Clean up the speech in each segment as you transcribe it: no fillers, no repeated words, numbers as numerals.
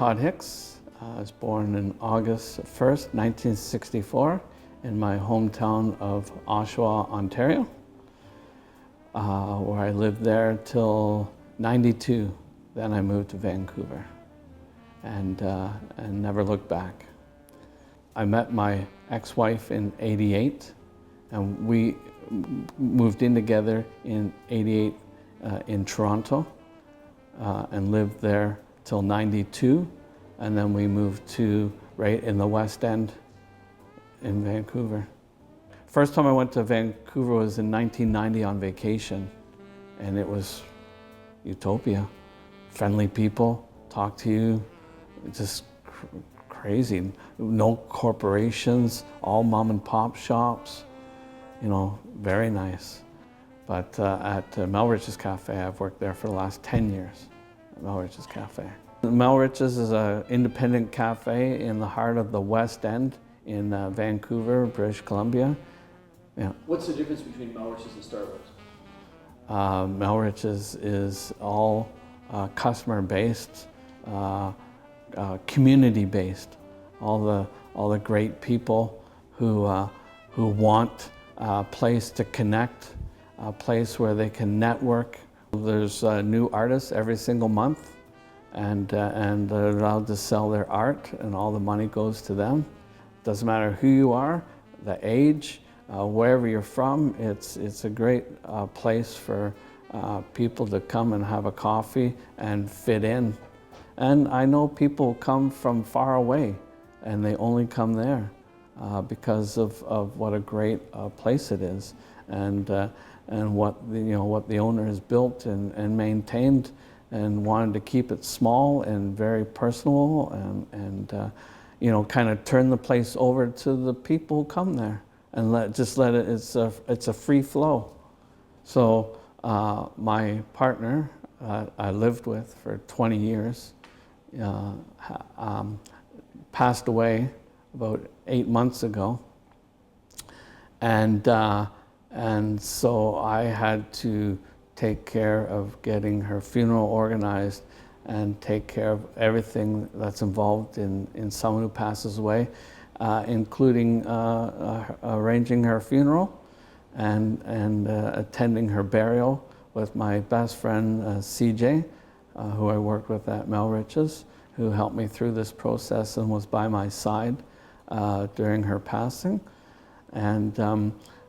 Todd Hicks. I was born in August 1st, 1964 in my hometown of Oshawa, Ontario, where I lived there till '92. Then I moved to Vancouver and never looked back. I met my ex-wife in '88 and we moved in together in '88 in Toronto and lived there till '92, and then we moved to right in the West End in Vancouver. First time I went to Vancouver was in 1990 on vacation, and it was utopia. Friendly people, talk to you, just crazy. No corporations, all mom and pop shops, you know, very nice. But at Melrich's Cafe, I've worked there for the last 10 years, at Melrich's Cafe. Melrich's is an independent cafe in the heart of the West End in Vancouver, British Columbia. Yeah. What's the difference between Melrich's and Starbucks? Melrich's is all customer-based, community-based. All the great people who want a place to connect, a place where they can network. There's new artists every single month, and they're allowed to sell their art, and all the money goes to them. Doesn't matter who you are, the age, wherever you're from. It's a great place for people to come and have a coffee and fit in. And I know people come from far away, and they only come there because of what a great place it is, and what the owner has built and maintained, and wanted to keep it small and very personal, and kind of turn the place over to the people who come there, and let it. It's a free flow. So my partner I lived with for 20 years. Passed away about 8 months ago, and so I had to take care of getting her funeral organized and take care of everything that's involved in someone who passes away, including arranging her funeral and attending her burial with my best friend CJ, who I worked with at Melrich's, who helped me through this process and was by my side during her passing. And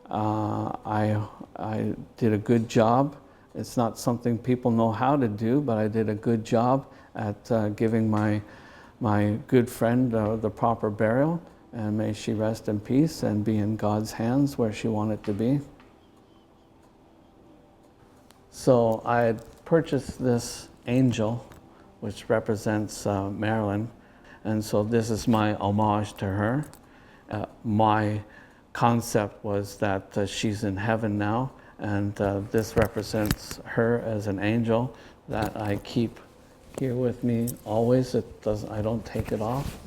I did a good job. It's not something people know how to do, but I did a good job at giving my good friend the proper burial, and may she rest in peace and be in God's hands where she wanted to be. So I had purchased this angel, which represents Marilyn, and so this is my homage to her. My concept was that she's in heaven now, and this represents her as an angel that I keep here with me always. I don't take it off,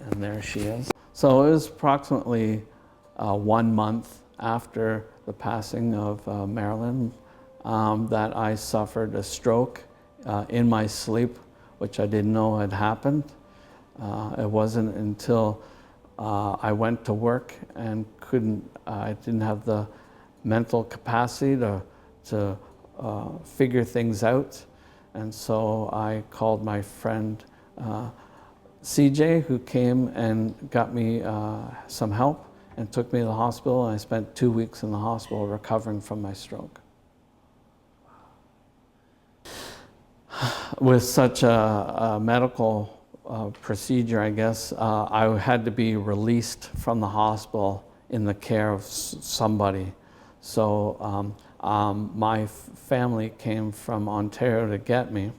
and there she is. So it was approximately 1 month after the passing of Marilyn that I suffered a stroke in my sleep, which I didn't know had happened. It wasn't until I went to work and I didn't have the mental capacity to figure things out. And so I called my friend CJ, who came and got me some help and took me to the hospital, and I spent 2 weeks in the hospital recovering from my stroke. With such a medical procedure, I guess, I had to be released from the hospital in the care of somebody. So my family came from Ontario to get me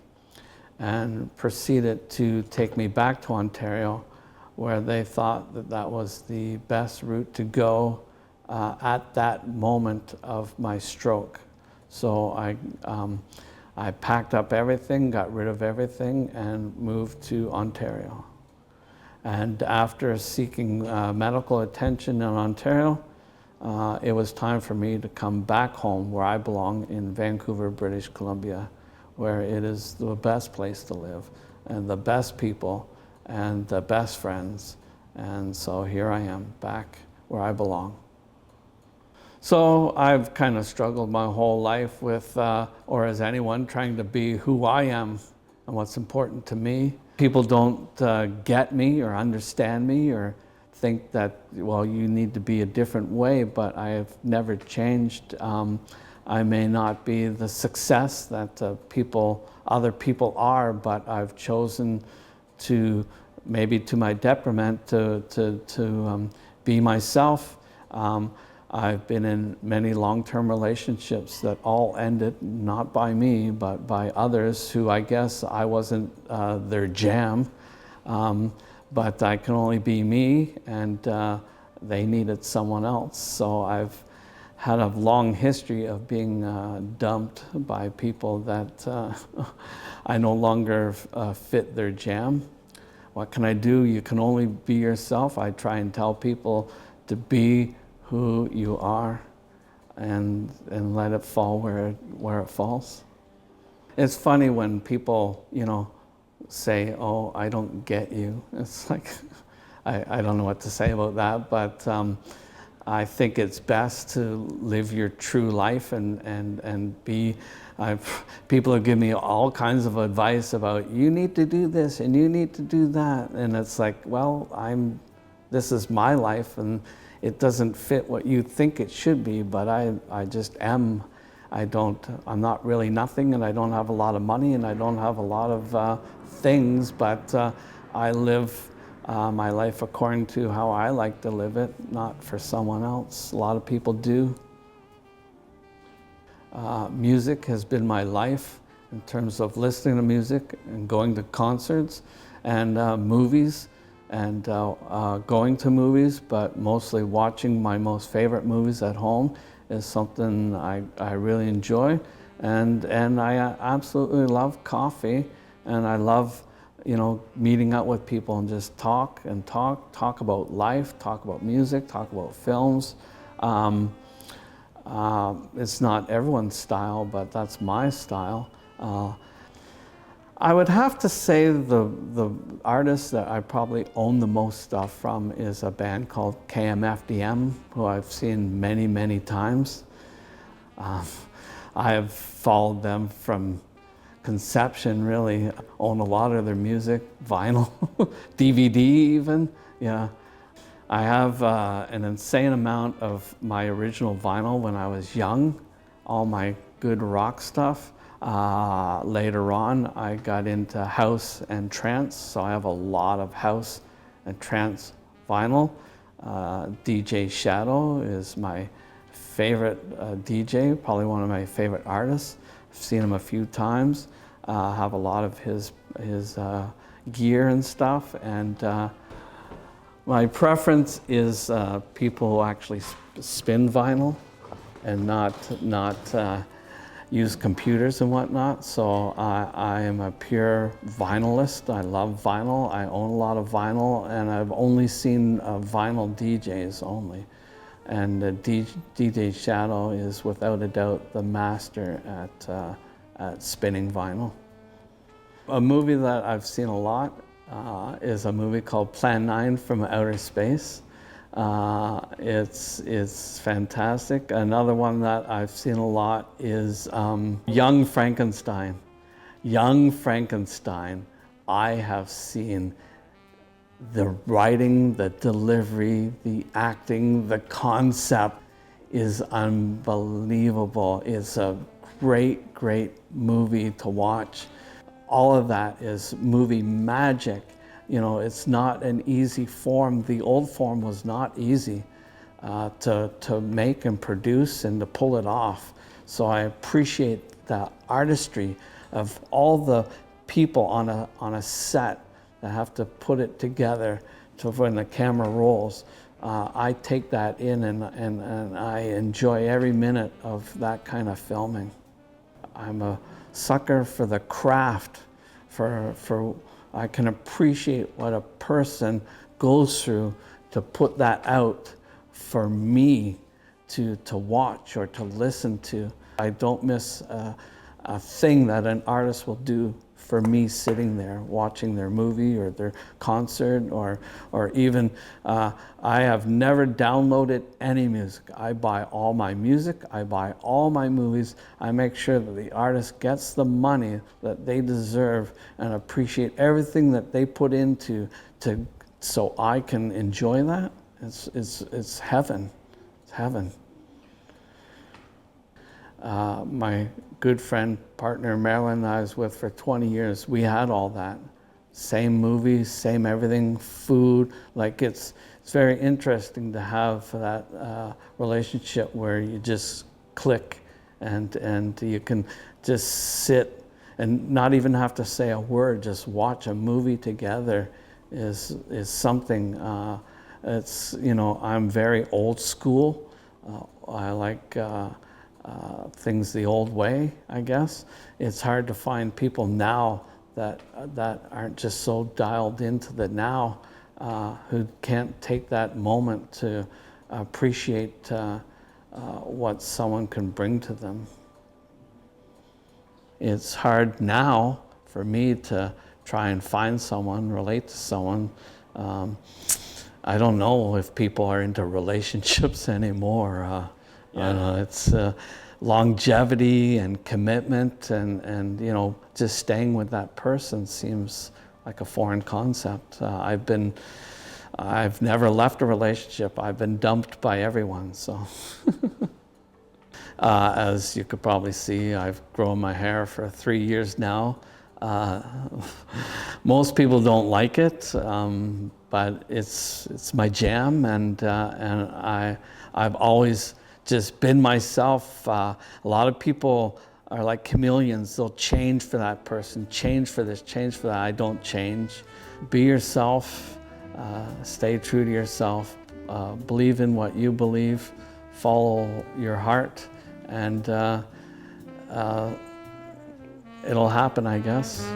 and proceeded to take me back to Ontario, where they thought that that was the best route to go at that moment of my stroke. So I packed up everything, got rid of everything, and moved to Ontario. And after seeking medical attention in Ontario, it was time for me to come back home where I belong in Vancouver, British Columbia, where it is the best place to live. and the best people and the best friends. And so here I am, back where I belong. So I've kind of struggled my whole life with, or as anyone, trying to be who I am and what's important to me. People don't get me or understand me or think that, well, you need to be a different way, but I have never changed. I may not be the success that other people are, but I've chosen to, maybe to my detriment, to be myself. I've been in many long-term relationships that all ended not by me, but by others who I guess I wasn't their jam. But I can only be me, and they needed someone else. So I've had a long history of being dumped by people that I no longer fit their jam. What can I do? You can only be yourself. I try and tell people to be who you are and let it fall where it falls. It's funny when people, say, oh, I don't get you. It's like, I don't know what to say about that, but I think it's best to live your true life and be, people have given me all kinds of advice about, you need to do this and you need to do that. And it's like, well, this is my life, and it doesn't fit what you think it should be, but I just am. I'm not really nothing, and I don't have a lot of money, and I don't have a lot of things, but I live my life according to how I like to live it, not for someone else. A lot of people do. Music has been my life in terms of listening to music and going to concerts and movies and going to movies, but mostly watching my most favorite movies at home is something I really enjoy. And I absolutely love coffee, and I love meeting up with people and just talk about life, talk about music, talk about films. It's not everyone's style, but that's my style. I would have to say the artist that I probably own the most stuff from is a band called KMFDM, who I've seen many, many times. I have followed them from conception, really. Own a lot of their music, vinyl, DVD even, yeah. I have an insane amount of my original vinyl when I was young, all my good rock stuff. Later on, I got into house and trance, so I have a lot of house and trance vinyl. DJ Shadow is my favorite DJ, probably one of my favorite artists. I've seen him a few times, have a lot of his gear and stuff, and my preference is people who actually spin vinyl and not use computers and whatnot. So I am a pure vinylist. I love vinyl. I own a lot of vinyl, and I've only seen vinyl DJs only. And DJ Shadow is without a doubt the master at spinning vinyl. A movie that I've seen a lot is a movie called Plan 9 from Outer Space. It's fantastic. Another one that I've seen a lot is Young Frankenstein. Young Frankenstein, I have seen the writing, the delivery, the acting, the concept is unbelievable. It's a great, great movie to watch. All of that is movie magic. It's not an easy form. The old form was not easy to make and produce and to pull it off. So I appreciate the artistry of all the people on a set that have to put it together to when the camera rolls. I take that in and I enjoy every minute of that kind of filming. I'm a sucker for the craft, for I can appreciate what a person goes through to put that out for me to watch or to listen to. I don't miss thing that an artist will do for me sitting there watching their movie or their concert, or even I have never downloaded any music. I buy all my music, I buy all my movies. I make sure that the artist gets the money that they deserve and appreciate everything that they put into so I can enjoy that. It's heaven. It's heaven. My good friend, partner Marilyn, I was with for 20 years, we had all that. Same movies, same everything, food. Like it's very interesting to have that relationship where you just click and you can just sit and not even have to say a word, just watch a movie together is something. It's, you know, I'm very old school. I like things the old way, I guess. It's hard to find people now that aren't just so dialed into the now, who can't take that moment to appreciate what someone can bring to them. It's hard now for me to try and find someone, relate to someone. I don't know if people are into relationships anymore. I don't know, it's longevity and commitment and you know, just staying with that person seems like a foreign concept. I've never left a relationship. I've been dumped by everyone, so. As you could probably see, I've grown my hair for 3 years now. Most people don't like it, but it's my jam, and I've always just been myself. A lot of people are like chameleons. They'll change for that person, change for this, change for that. I don't change. Be yourself, stay true to yourself, believe in what you believe, follow your heart, and it'll happen, I guess.